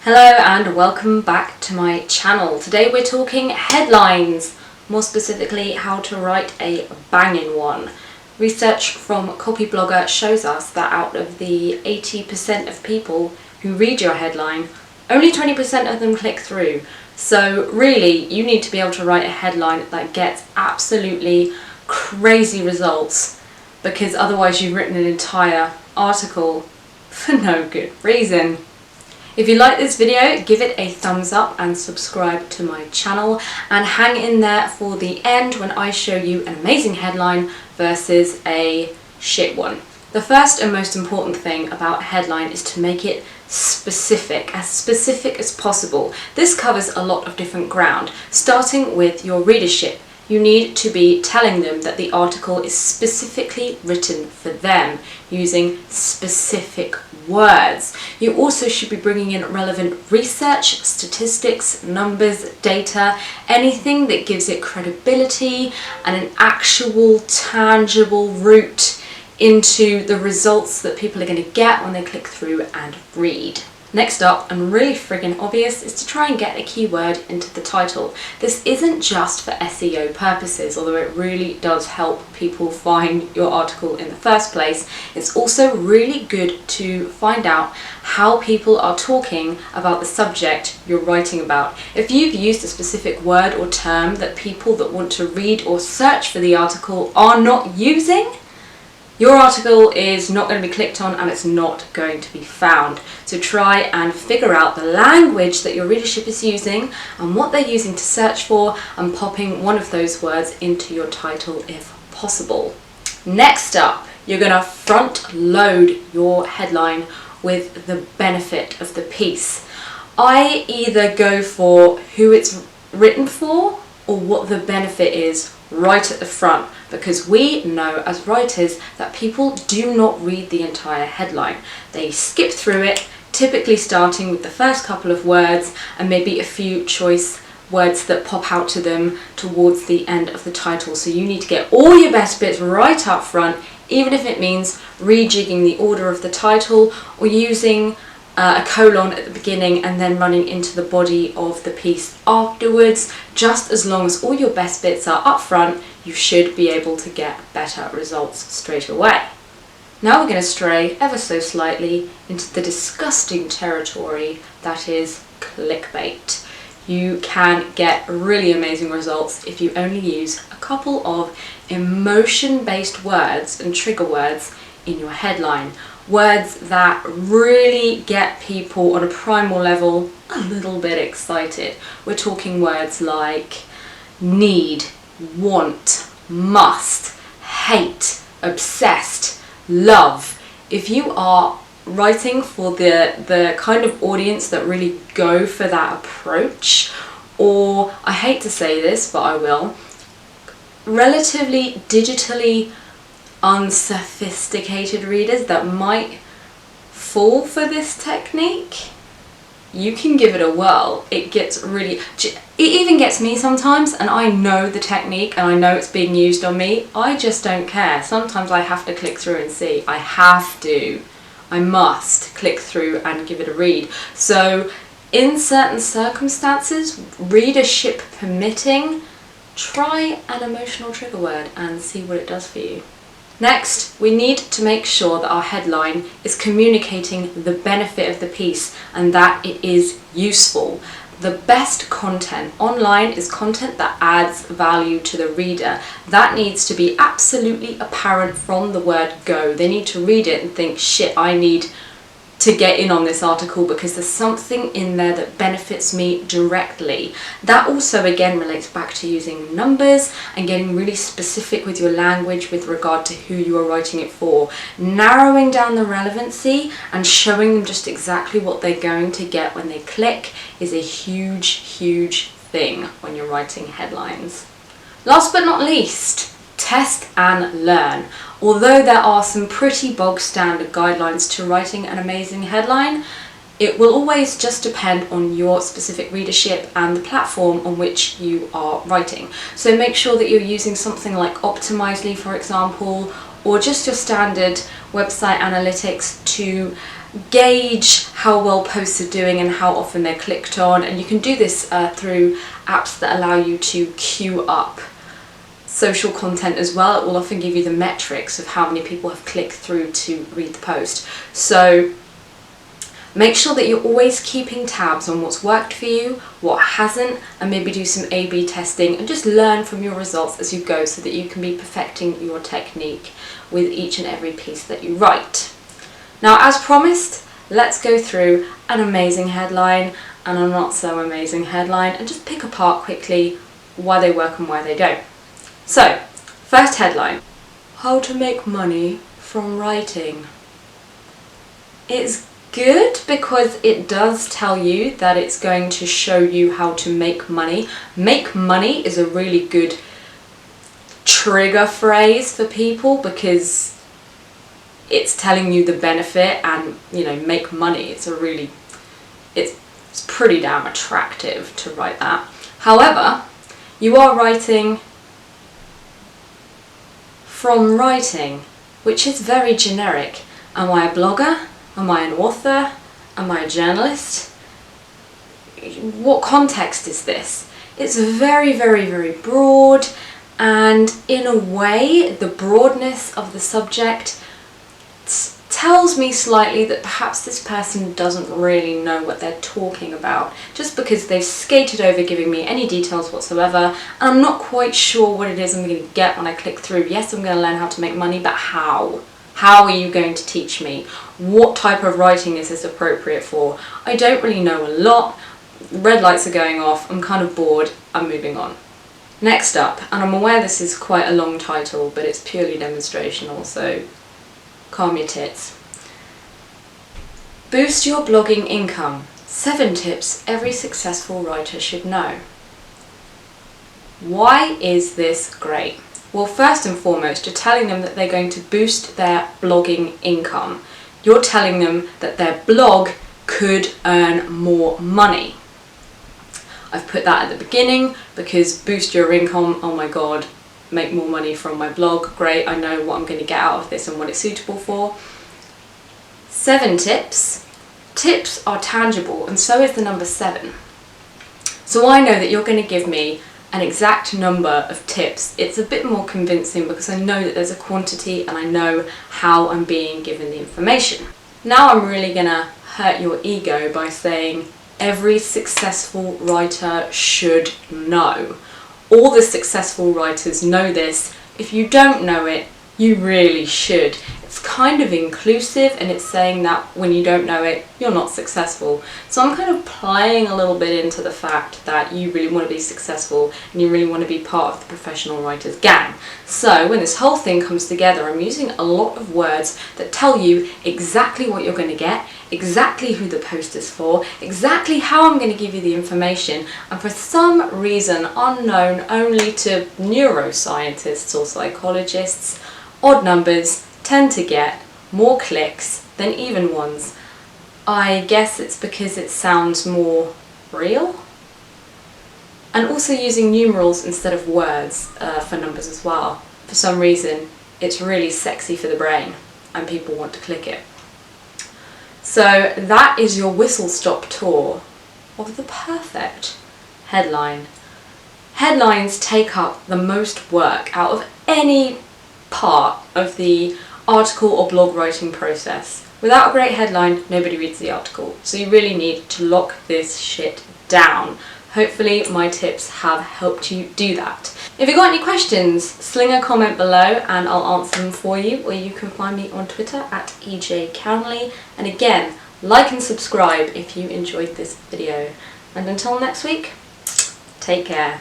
Hello and welcome back to my channel. Today we're talking headlines, more specifically how to write a banging one. Research from Copyblogger shows us that out of the 80% of people who read your headline, only 20% of them click through. So really you need to be able to write a headline that gets absolutely crazy results, because otherwise you've written an entire article for no good reason. If you like this video, give it a thumbs up and subscribe to my channel, and hang in there for the end when I show you an amazing headline versus a shit one. The first and most important thing about a headline is to make it specific as possible. This covers a lot of different ground, starting with your readership. You need to be telling them that the article is specifically written for them, using specific words. You also should be bringing in relevant research, statistics, numbers, data, anything that gives it credibility and an actual tangible route into the results that people are going to get when they click through and read. Next up, and really friggin' obvious, is to try and get a keyword into the title. This isn't just for SEO purposes, although it really does help people find your article in the first place. It's also really good to find out how people are talking about the subject you're writing about. If you've used a specific word or term that people that want to read or search for the article are not using, your article is not going to be clicked on and it's not going to be found. So try and figure out the language that your readership is using and what they're using to search for, and popping one of those words into your title if possible. Next up, you're going to front load your headline with the benefit of the piece. I either go for who it's written for or what the benefit is right at the front, because we know as writers that people do not read the entire headline. They skip through it, typically starting with the first couple of words and maybe a few choice words that pop out to them towards the end of the title. So you need to get all your best bits right up front, even if it means rejigging the order of the title or using a colon at the beginning and then running into the body of the piece afterwards. Just as long as all your best bits are up front, you should be able to get better results straight away. Now we're going to stray ever so slightly into the disgusting territory that is clickbait. You can get really amazing results if you only use a couple of emotion-based words and trigger words in your headline. Words that really get people on a primal level a little bit excited. We're talking words like need, want, must, hate, obsessed, love. If you are writing for the kind of audience that really go for that approach, or, I hate to say this, but I will, relatively digitally unsophisticated readers that might fall for this technique, you can give it a whirl. It even gets me sometimes, and I know the technique and I know it's being used on me. I just don't care. Sometimes I have to click through and see. I must click through and give it a read. So in certain circumstances, readership permitting, try an emotional trigger word and see what it does for you. Next, we need to make sure that our headline is communicating the benefit of the piece and that it is useful. The best content online is content that adds value to the reader. That needs to be absolutely apparent from the word go. They need to read it and think, shit, I need to get in on this article because there's something in there that benefits me directly. That also again relates back to using numbers and getting really specific with your language with regard to who you are writing it for. Narrowing down the relevancy and showing them just exactly what they're going to get when they click is a huge thing when you're writing headlines. Last but not least, test and learn. Although there are some pretty bog standard guidelines to writing an amazing headline, it will always just depend on your specific readership and the platform on which you are writing. So make sure that you're using something like Optimizely, for example, or just your standard website analytics to gauge how well posts are doing and how often they're clicked on, and you can do this through apps that allow you to queue up social content as well. It will often give you the metrics of how many people have clicked through to read the post. So make sure that you're always keeping tabs on what's worked for you, what hasn't, and maybe do some A/B testing and just learn from your results as you go so that you can be perfecting your technique with each and every piece that you write. Now, as promised, let's go through an amazing headline and a not so amazing headline and just pick apart quickly why they work and why they don't. So, first headline, how to make money from writing. It's good because it does tell you that it's going to show you how to make money. Make money is a really good trigger phrase for people because it's telling you the benefit, and make money. It's pretty damn attractive to write that. However, you are writing from writing, which is very generic. Am I a blogger? Am I an author? Am I a journalist? What context is this? It's very, very, very broad, and in a way, the broadness of the subject tells me slightly that perhaps this person doesn't really know what they're talking about, just because they've skated over giving me any details whatsoever, and I'm not quite sure what it is I'm going to get when I click through. Yes, I'm going to learn how to make money, but how? How are you going to teach me? What type of writing is this appropriate for? I don't really know a lot. Red lights are going off. I'm kind of bored. I'm moving on. Next up, and I'm aware this is quite a long title, but it's purely demonstrational, so calm your tits. Boost your blogging income. 7 tips every successful writer should know. Why is this great? Well, first and foremost, you're telling them that they're going to boost their blogging income. You're telling them that their blog could earn more money. I've put that at the beginning because boost your income, oh my god, make more money from my blog, great, I know what I'm going to get out of this and what it's suitable for. 7 tips. Tips are tangible, and so is the number 7. So I know that you're going to give me an exact number of tips. It's a bit more convincing because I know that there's a quantity and I know how I'm being given the information. Now I'm really going to hurt your ego by saying every successful writer should know. All the successful writers know this. If you don't know it, you really should. It's kind of inclusive, and it's saying that when you don't know it, you're not successful. So I'm kind of playing a little bit into the fact that you really want to be successful and you really want to be part of the professional writers gang. So when this whole thing comes together, I'm using a lot of words that tell you exactly what you're going to get, exactly who the post is for, exactly how I'm going to give you the information, and for some reason unknown only to neuroscientists or psychologists, odd numbers tend to get more clicks than even ones. I guess it's because it sounds more real. And also using numerals instead of words for numbers as well. For some reason, it's really sexy for the brain and people want to click it. So that is your whistle-stop tour of the perfect headline. Headlines take up the most work out of any part of the article or blog writing process. Without a great headline, nobody reads the article. So you really need to lock this shit down. Hopefully my tips have helped you do that. If you've got any questions, sling a comment below and I'll answer them for you, or you can find me on Twitter at @EJCownley. And again, like and subscribe if you enjoyed this video. And until next week, take care.